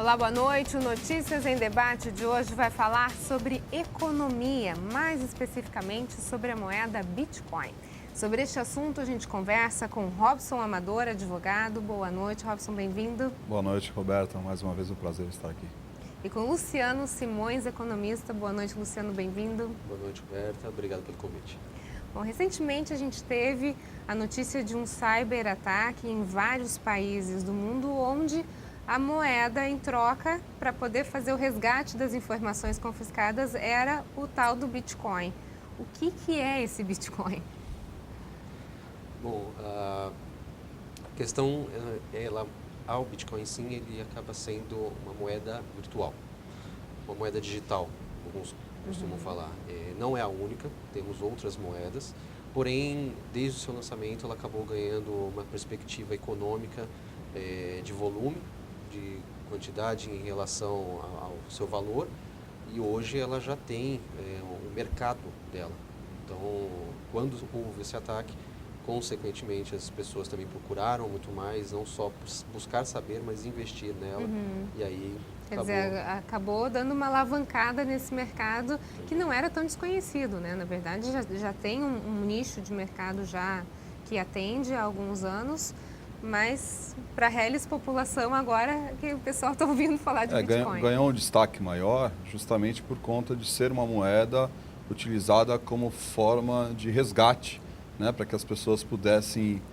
Olá, boa noite. O Notícias em Debate de hoje vai falar sobre economia, mais especificamente sobre a moeda Bitcoin. Sobre este assunto, a gente conversa com Robson Amador, advogado. Boa noite, Robson, bem-vindo. Boa noite, Roberta. Mais uma vez um prazer estar aqui. E com Luciano Simões, economista. Boa noite, Luciano, bem-vindo. Boa noite, Roberta. Obrigado pelo convite. Bom, recentemente a gente teve a notícia de um cyberataque em vários países do mundo, onde a moeda em troca para poder fazer o resgate das informações confiscadas era o tal do Bitcoin. O que é esse Bitcoin? Bom, a questão o Bitcoin sim, ele acaba sendo uma moeda virtual, uma moeda digital, alguns costumam falar. Não é a única, temos outras moedas, porém, desde o seu lançamento, ela acabou ganhando uma perspectiva econômica de volume, de quantidade em relação ao seu valor, e hoje ela já tem um mercado dela. Então, quando houve esse ataque, consequentemente as pessoas também procuraram muito mais, não só buscar saber, mas investir nela. E aí acabou dando uma alavancada nesse mercado que não era tão desconhecido, né? Na verdade, já tem um nicho de mercado já que atende há alguns anos, mas para a reles população agora que o pessoal está ouvindo falar de Bitcoin. Ganhou um destaque maior justamente por conta de ser uma moeda utilizada como forma de resgate, né, para que as pessoas pudessem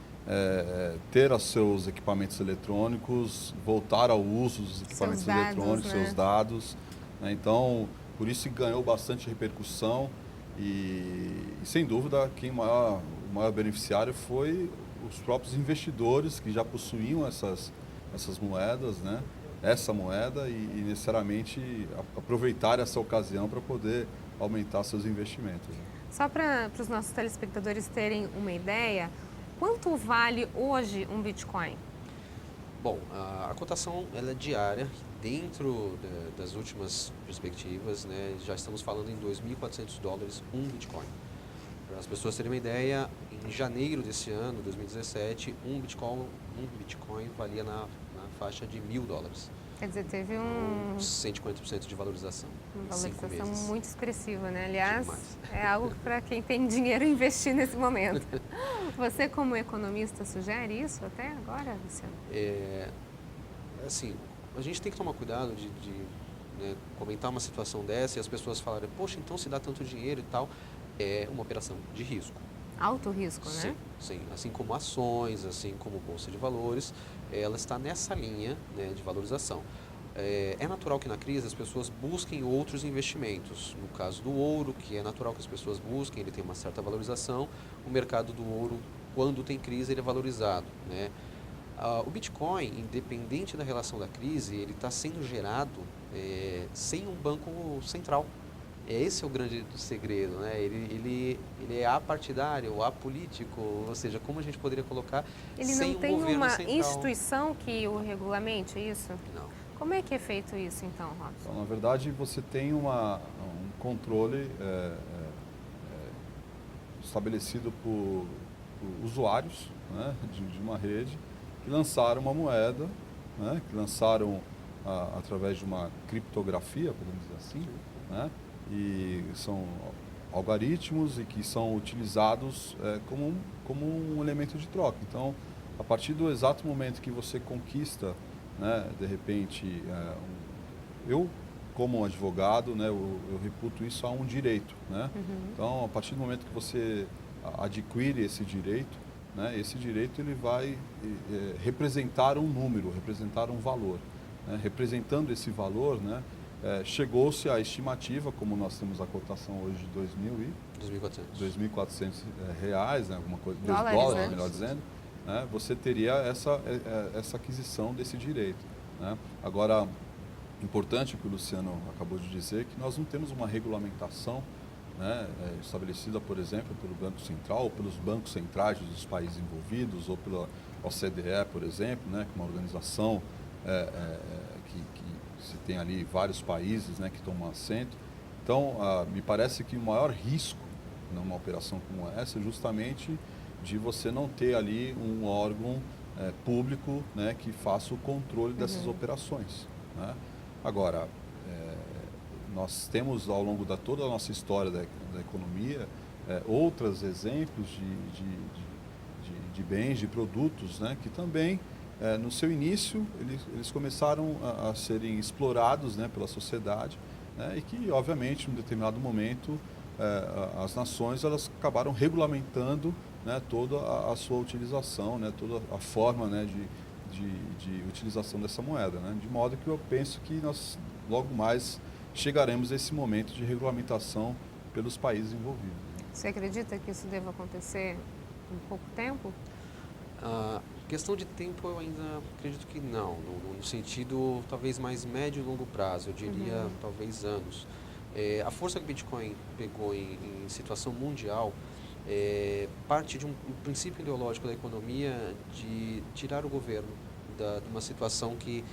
ter os seus equipamentos eletrônicos, voltar ao uso dos equipamentos eletrônicos, seus dados. Né? Então, por isso ganhou bastante repercussão e sem dúvida, o maior beneficiário foi os próprios investidores que já possuíam essas moedas, né? Essa moeda e necessariamente aproveitar essa ocasião para poder aumentar seus investimentos. Só para os nossos telespectadores terem uma ideia, quanto vale hoje um Bitcoin? Bom, a cotação ela é diária, dentro das últimas perspectivas, né, já estamos falando em $2.400 um Bitcoin. Para as pessoas terem uma ideia, em janeiro desse ano, 2017, um Bitcoin valia na faixa de $1.000. Quer dizer, teve 150% de valorização. Uma valorização muito expressiva, né? Aliás, é algo para quem tem dinheiro investir nesse momento. Você, como economista, sugere isso até agora, Luciano? Assim, a gente tem que tomar cuidado de comentar uma situação dessa e as pessoas falarem, poxa, então se dá tanto dinheiro e tal, é uma operação de risco. Alto risco, né? Sim. Assim como ações, assim como bolsa de valores, ela está nessa linha, né, de valorização. É natural que na crise as pessoas busquem outros investimentos. No caso do ouro, que é natural que as pessoas busquem, ele tem uma certa valorização. O mercado do ouro, quando tem crise, ele é valorizado, né? O Bitcoin, independente da relação da crise, ele está sendo gerado sem um banco central. Esse é o grande segredo, né? Ele é apartidário, apolítico, ou seja, como a gente poderia colocar sem um governo central. Ele não tem uma instituição que o regulamente, é isso? Não. Como é que é feito isso, então, Robson? Então, na verdade, você tem um controle estabelecido por usuários, né, de uma rede que lançaram uma moeda, né, que lançaram através de uma criptografia, podemos dizer assim, né? E são algoritmos e que são utilizados como um elemento de troca. Então, a partir do exato momento que você conquista, né, de repente, eu como advogado, né, eu reputo isso a um direito, né? Então, a partir do momento que você adquire esse direito, né, esse direito ele vai representar um número, representar um valor, né? Representando esse valor, né, chegou-se à estimativa, como nós temos a cotação hoje de R$2.400, né, alguma coisa, $2, né? Melhor dizendo, né, você teria essa aquisição desse direito, né? Agora, importante o que o Luciano acabou de dizer, que nós não temos uma regulamentação, né, estabelecida, por exemplo, pelo Banco Central ou pelos bancos centrais dos países envolvidos, ou pela OCDE, por exemplo, né, que é uma organização que se tem ali vários países, né, que tomam assento. Então, me parece que o maior risco numa operação como essa é justamente de você não ter ali um órgão público, né, que faça o controle dessas operações. né? Agora, nós temos ao longo da toda a nossa história da economia outros exemplos de bens, de produtos, né, que também no seu início eles começaram a serem explorados, né, pela sociedade, né, e que obviamente em um determinado momento as nações elas acabaram regulamentando, né, toda a sua utilização, né, toda a forma, né, de utilização dessa moeda, né, de modo que eu penso que nós logo mais chegaremos a esse momento de regulamentação pelos países envolvidos. Você acredita que isso deva acontecer em pouco tempo? Questão de sentido eu ainda acredito que não, no sentido talvez mais médio e longo prazo, eu diria talvez anos. A força que o Bitcoin pegou em situação mundial parte de um princípio ideológico da economia de tirar o governo de uma situação que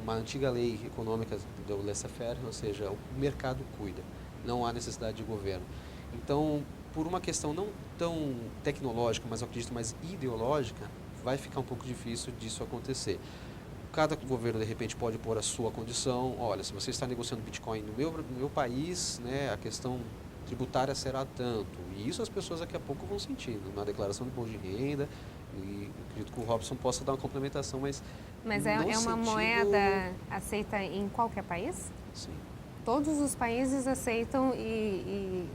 uma antiga lei econômica do laissez-faire, ou seja, o mercado cuida, não há necessidade de governo. Então, por uma questão não tão tecnológica, mas eu acredito mais ideológica, vai ficar um pouco difícil disso acontecer. Cada governo, de repente, pode pôr a sua condição. Olha, se você está negociando Bitcoin no meu país, né, a questão tributária será tanto. E isso as pessoas daqui a pouco vão sentindo, na declaração de imposto de renda. E acredito que o Robson possa dar uma complementação, mas é uma moeda aceita em qualquer país? Sim. Todos os países aceitam e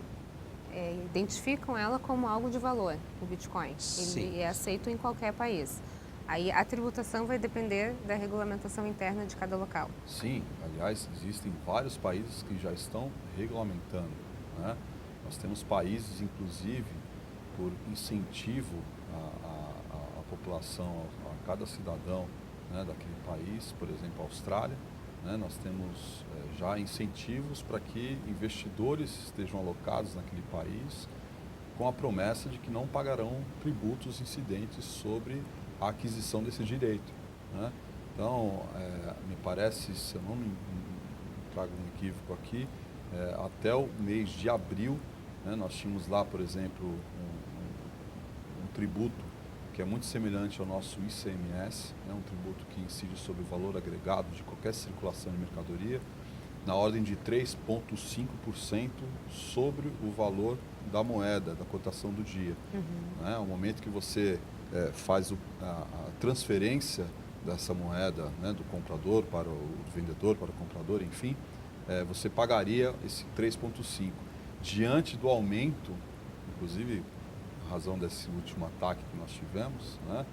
identificam ela como algo de valor, o Bitcoin. Sim. Ele é aceito em qualquer país. Aí a tributação vai depender da regulamentação interna de cada local. Sim, aliás, existem vários países que já estão regulamentando, né? Nós temos países, inclusive, por incentivo à população, a cada cidadão, né, daquele país, por exemplo, a Austrália, né, nós temos já incentivos para que investidores estejam alocados naquele país com a promessa de que não pagarão tributos incidentes sobre a aquisição desse direito, né? Então, me parece, se eu não me trago um equívoco aqui, até o mês de abril, né, nós tínhamos lá, por exemplo, um tributo que é muito semelhante ao nosso ICMS, né, um tributo que incide sobre o valor agregado de qualquer circulação de mercadoria, na ordem de 3,5% sobre o valor da moeda, da cotação do dia. Né? O momento que você faz a transferência dessa moeda, né, do comprador para o vendedor, para o comprador, enfim, você pagaria esse 3,5%. Diante do aumento, inclusive, em razão desse último ataque que nós tivemos, né,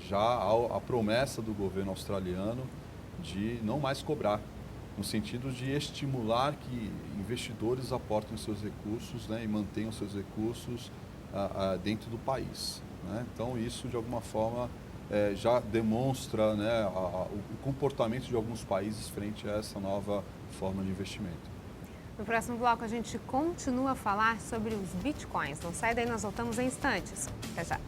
já há a promessa do governo australiano de não mais cobrar, no sentido de estimular que investidores aportem seus recursos, né, e mantenham seus recursos dentro do país, né? Então, isso, de alguma forma, já demonstra, né, o comportamento de alguns países frente a essa nova forma de investimento. No próximo bloco, a gente continua a falar sobre os bitcoins. Não sai daí, nós voltamos em instantes. Até já.